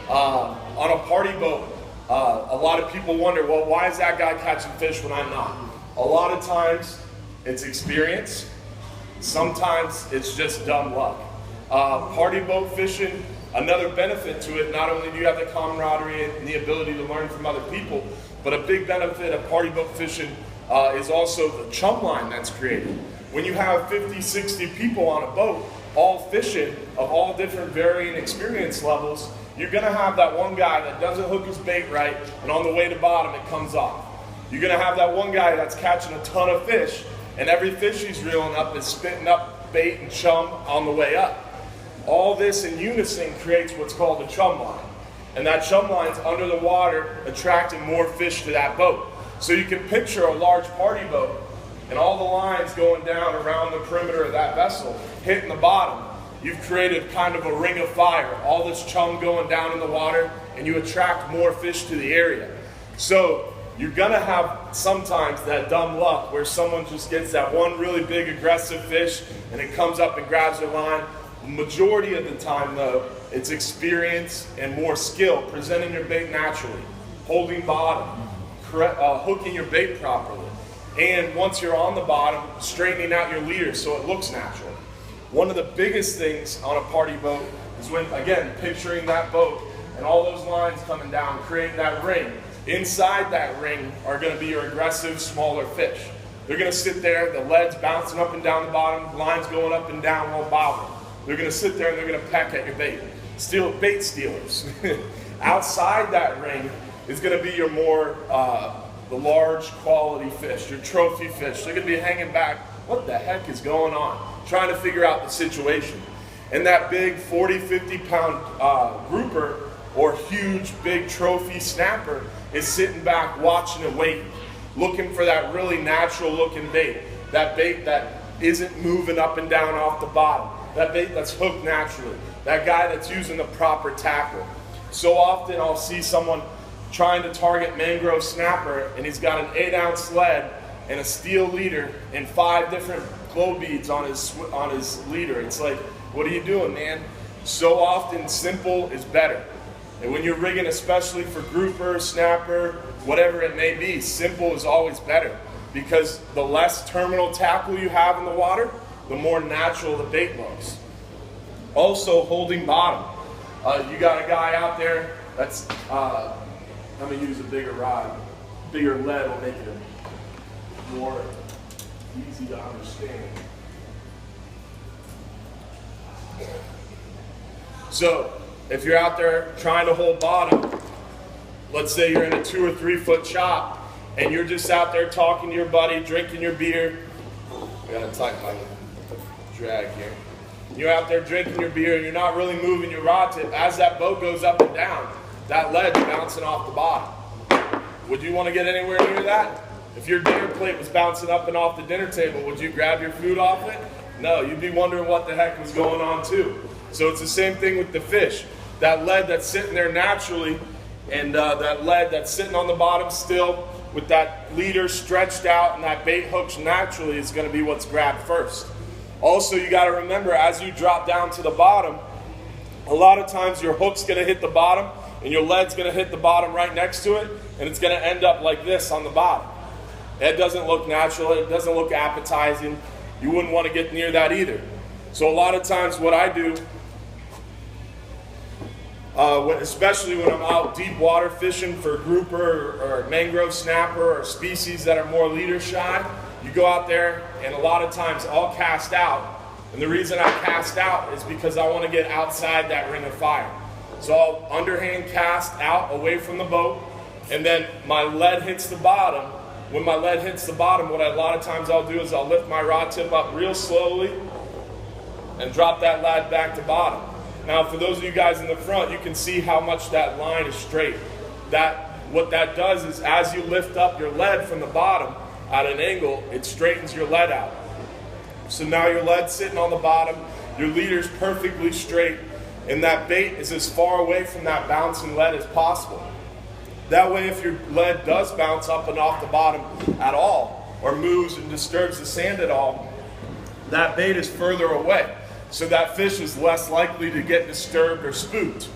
On a party boat, a lot of people wonder, well, why is that guy catching fish when I'm not? A lot of times it's experience. Sometimes it's just dumb luck. Party boat fishing, another benefit to it, not only do you have the camaraderie and the ability to learn from other people, but a big benefit of party boat fishing is also the chum line that's created. When you have 50, 60 people on a boat, all fishing of all different varying experience levels, you're gonna have that one guy that doesn't hook his bait right, and on the way to bottom it comes off. You're gonna have that one guy that's catching a ton of fish, and every fish he's reeling up is spitting up bait and chum on the way up. All this in unison creates what's called a chum line. And that chum line's under the water, attracting more fish to that boat. So you can picture a large party boat and all the lines going down around the perimeter of that vessel, hitting the bottom. You've created kind of a ring of fire, all this chum going down in the water, and you attract more fish to the area. So you're gonna have sometimes that dumb luck where someone just gets that one really big aggressive fish and it comes up and grabs their line. Majority of the time though, it's experience and more skill, presenting your bait naturally, holding bottom, hooking your bait properly, and once you're on the bottom, straightening out your leader so it looks natural. One of the biggest things on a party boat is when, again, picturing that boat and all those lines coming down, creating that ring. Inside that ring are gonna be your aggressive, smaller fish. They're gonna sit there, the lead's bouncing up and down the bottom, lines going up and down while bobbing. They're gonna sit there and they're gonna peck at your bait. Bait stealers. Outside that ring is gonna be your more, the large quality fish, your trophy fish. They're gonna be hanging back. What the heck is going on? Trying to figure out the situation. And that big 40, 50 pound grouper or huge big trophy snapper is sitting back watching and waiting, looking for that really natural looking bait. That bait that isn't moving up and down off the bottom. That bait that's hooked naturally. That guy that's using the proper tackle. So often I'll see someone trying to target mangrove snapper and he's got an 8-ounce lead and a steel leader and 5 different glow beads on his leader. It's like, what are you doing, man? So often simple is better. And when you're rigging, especially for grouper, snapper, whatever it may be, simple is always better, because the less terminal tackle you have in the water, the more natural the bait looks. Also, holding bottom. You got a guy out there that's, I'm gonna use a bigger rod. Bigger lead will make it more easy to understand. So, if you're out there trying to hold bottom, let's say you're in a 2 or 3 foot chop, and you're just out there talking to your buddy, drinking your beer. I gotta tighten my drag here. You're out there drinking your beer and you're not really moving your rod tip. As that boat goes up and down, that lead's bouncing off the bottom. Would you want to get anywhere near that? If your dinner plate was bouncing up and off the dinner table, would you grab your food off it? No, you'd be wondering what the heck was going on too. So it's the same thing with the fish. That lead that's sitting there naturally, and that lead that's sitting on the bottom still, with that leader stretched out and that bait hooked naturally, is going to be what's grabbed first. Also, you got to remember, as you drop down to the bottom, a lot of times your hook's going to hit the bottom and your lead's going to hit the bottom right next to it, and it's going to end up like this on the bottom. It doesn't look natural. It doesn't look appetizing. You wouldn't want to get near that either. So a lot of times what I do, especially when I'm out deep water fishing for grouper or mangrove snapper or species that are more leader shy, you go out there and a lot of times I'll cast out. And the reason I cast out is because I want to get outside that ring of fire. So I'll underhand cast out away from the boat, and then my lead hits the bottom. When my lead hits the bottom, what a lot of times I'll do is I'll lift my rod tip up real slowly and drop that lead back to bottom. Now, for those of you guys in the front, you can see how much that line is straight. What that does is, as you lift up your lead from the bottom at an angle, it straightens your lead out. So now your lead's sitting on the bottom, your leader's perfectly straight, and that bait is as far away from that bouncing lead as possible. That way, if your lead does bounce up and off the bottom at all, or moves and disturbs the sand at all, that bait is further away. So that fish is less likely to get disturbed or spooked.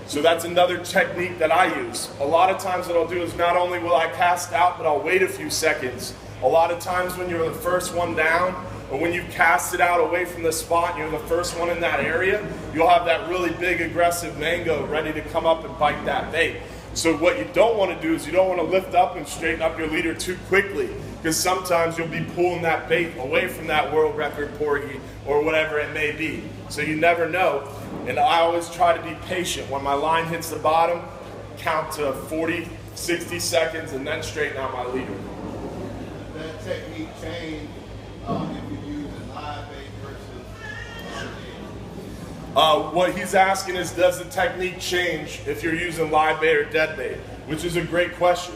So that's another technique that I use. A lot of times what I'll do is not only will I cast out, but I'll wait a few seconds. A lot of times when you're the first one down, or when you cast it out away from the spot, and you're the first one in that area, you'll have that really big aggressive mango ready to come up and bite that bait. So what you don't want to do is you don't want to lift up and straighten up your leader too quickly, because sometimes you'll be pulling that bait away from that world record porgy or whatever it may be. So you never know. And I always try to be patient. When my line hits the bottom, count to 40, 60 seconds, and then straighten out my leader. That technique change if you use a live bait versus what he's asking is, does the technique change if you're using live bait or dead bait? Which is a great question.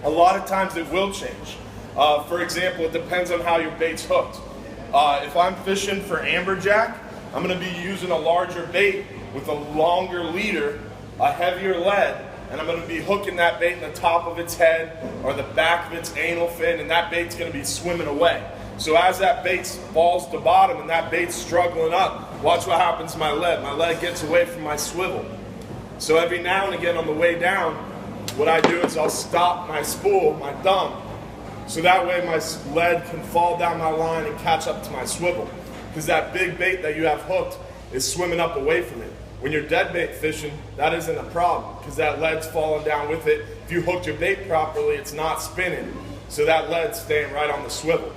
A lot of times it will change. For example, it depends on how your bait's hooked. If I'm fishing for amberjack, I'm going to be using a larger bait with a longer leader, a heavier lead, and I'm going to be hooking that bait in the top of its head or the back of its anal fin, and that bait's going to be swimming away. So as that bait falls to bottom and that bait's struggling up, watch what happens to my lead. My lead gets away from my swivel. So every now and again on the way down, what I do is I'll stop my spool, my thumb, so that way my lead can fall down my line and catch up to my swivel. Because that big bait that you have hooked is swimming up away from it. When you're dead bait fishing, that isn't a problem, because that lead's falling down with it. If you hooked your bait properly, it's not spinning, so that lead's staying right on the swivel.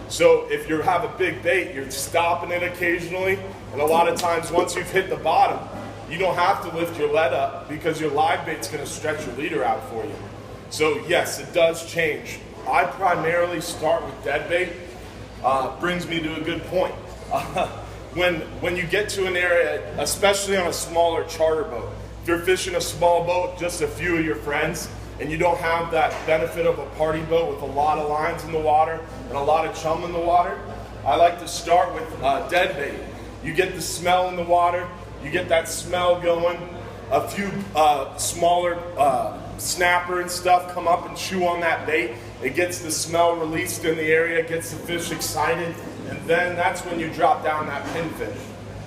So if you have a big bait, you're stopping it occasionally, and a lot of times once you've hit the bottom, you don't have to lift your lead up, because your live bait's going to stretch your leader out for you. So yes, it does change. I primarily start with dead bait. Brings me to a good point. When you get to an area, especially on a smaller charter boat, if you're fishing a small boat, just a few of your friends, and you don't have that benefit of a party boat with a lot of lines in the water and a lot of chum in the water, I like to start with dead bait. You get the smell in the water, you get that smell going, a few smaller snapper and stuff come up and chew on that bait. It gets the smell released in the area, gets the fish excited, and then that's when you drop down that pinfish.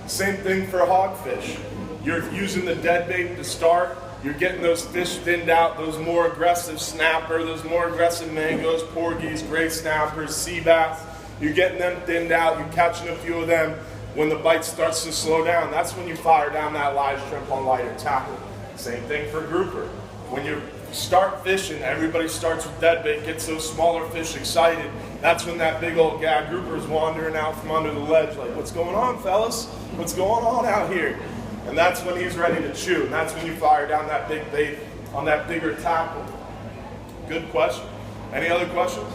Same thing for hogfish. You're using the dead bait to start, you're getting those fish thinned out, those more aggressive snapper, those more aggressive mangoes, porgies, gray snappers, sea bass. You're getting them thinned out, you're catching a few of them. When the bite starts to slow down, that's when you fire down that live shrimp on lighter tackle. Same thing for grouper. When you start fishing, everybody starts with dead bait, gets those smaller fish excited. That's when that big old gag grouper is wandering out from under the ledge like, what's going on, fellas? What's going on out here? And that's when he's ready to chew. And that's when you fire down that big bait on that bigger tackle. Good question. Any other questions?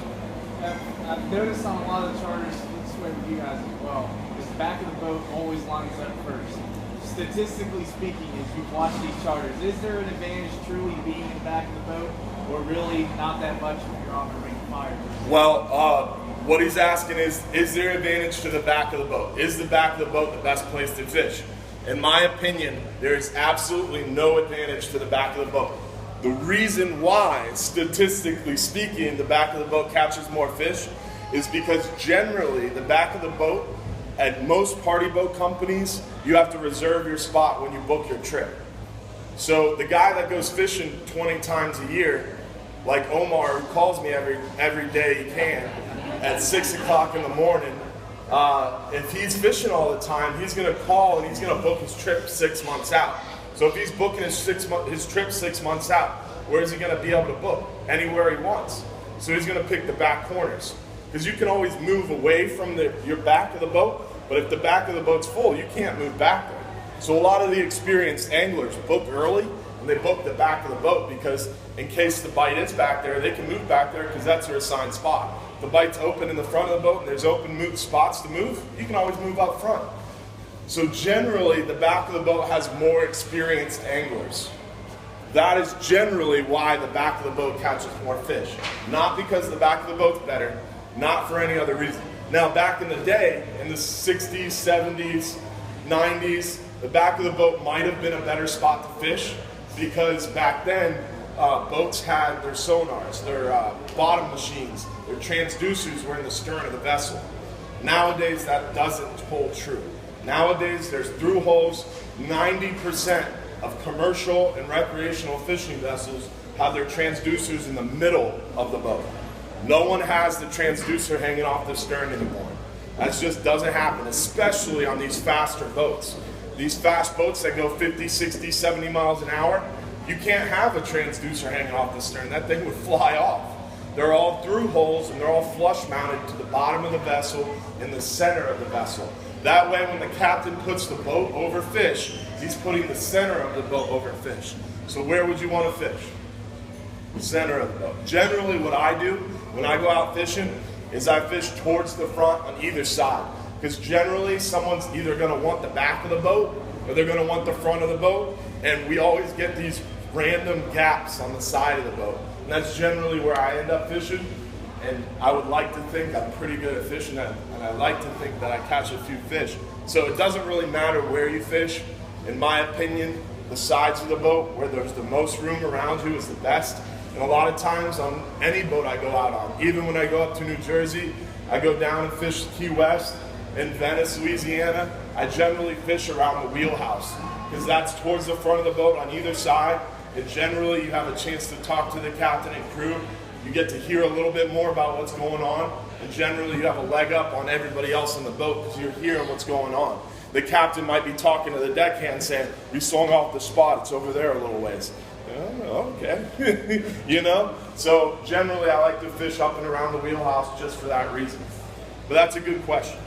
I've noticed on a lot of the charters, this way with you guys as well, is the back of the boat always lines up first. Statistically speaking, as you watch these charters, is there an advantage truly being in the back of the boat, or really not that much if you're on the ring of fire? Well, what he's asking is there advantage to the back of the boat? Is the back of the boat the best place to fish? In my opinion, there is absolutely no advantage to the back of the boat. The reason why, statistically speaking, the back of the boat catches more fish is because generally the back of the boat, at most party boat companies, you have to reserve your spot when you book your trip. So the guy that goes fishing 20 times a year, like Omar, who calls me every day he can, at 6 o'clock in the morning, if he's fishing all the time, he's going to call and he's going to book his trip 6 months out. So if he's booking his trip 6 months out, where is he going to be able to book? Anywhere he wants. So he's going to pick the back corners. Because you can always move away from your back of the boat, but if the back of the boat's full, you can't move back there. So a lot of the experienced anglers book early, and they book the back of the boat because in case the bite is back there, they can move back there because that's their assigned spot. If the bite's open in the front of the boat and there's open spots to move, you can always move up front. So generally, the back of the boat has more experienced anglers. That is generally why the back of the boat catches more fish. Not because the back of the boat's better, not for any other reason. Now, back in the day, in the 60s, 70s, 90s, the back of the boat might have been a better spot to fish because back then, boats had their sonars, their bottom machines, their transducers were in the stern of the vessel. Nowadays, that doesn't hold true. Nowadays, there's through holes. 90% of commercial and recreational fishing vessels have their transducers in the middle of the boat. No one has the transducer hanging off the stern anymore. That just doesn't happen, especially on these faster boats. These fast boats that go 50, 60, 70 miles an hour, you can't have a transducer hanging off the stern. That thing would fly off. They're all through holes and they're all flush mounted to the bottom of the vessel in the center of the vessel. That way when the captain puts the boat over fish, he's putting the center of the boat over fish. So where would you want to fish? The center of the boat. Generally what I do when I go out fishing is I fish towards the front on either side. Because generally someone's either going to want the back of the boat or they're going to want the front of the boat. And we always get these random gaps on the side of the boat. And that's generally where I end up fishing. And I would like to think I'm pretty good at fishing, and I like to think that I catch a few fish. So it doesn't really matter where you fish. In my opinion, the sides of the boat where there's the most room around you is the best. And a lot of times on any boat I go out on, even when I go up to New Jersey, I go down and fish Key West, in Venice, Louisiana, I generally fish around the wheelhouse because that's towards the front of the boat on either side. And generally you have a chance to talk to the captain and crew. You get to hear a little bit more about what's going on. And generally you have a leg up on everybody else in the boat because you're hearing what's going on. The captain might be talking to the deckhand saying, "We swung off the spot, it's over there a little ways." Oh, okay. You know? So generally I like to fish up and around the wheelhouse just for that reason. But that's a good question.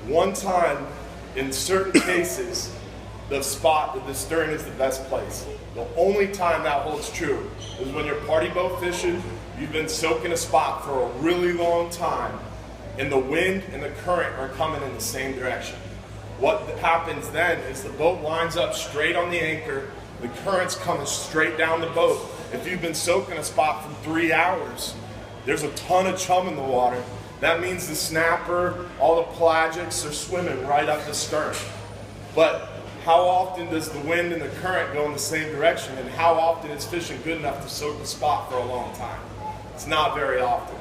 One time, in certain cases, the spot at the stern is the best place. The only time that holds true is when you're party boat fishing, you've been soaking a spot for a really long time, and the wind and the current are coming in the same direction. What happens then is the boat lines up straight on the anchor, the current's coming straight down the boat. If you've been soaking a spot for 3 hours, there's a ton of chum in the water. That means the snapper, all the pelagics are swimming right up the stern. But how often does the wind and the current go in the same direction, and how often is fishing good enough to soak the spot for a long time? It's not very often.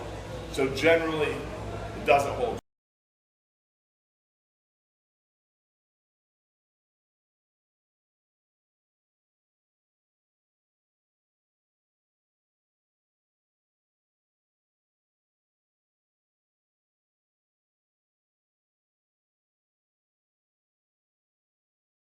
So generally, it doesn't hold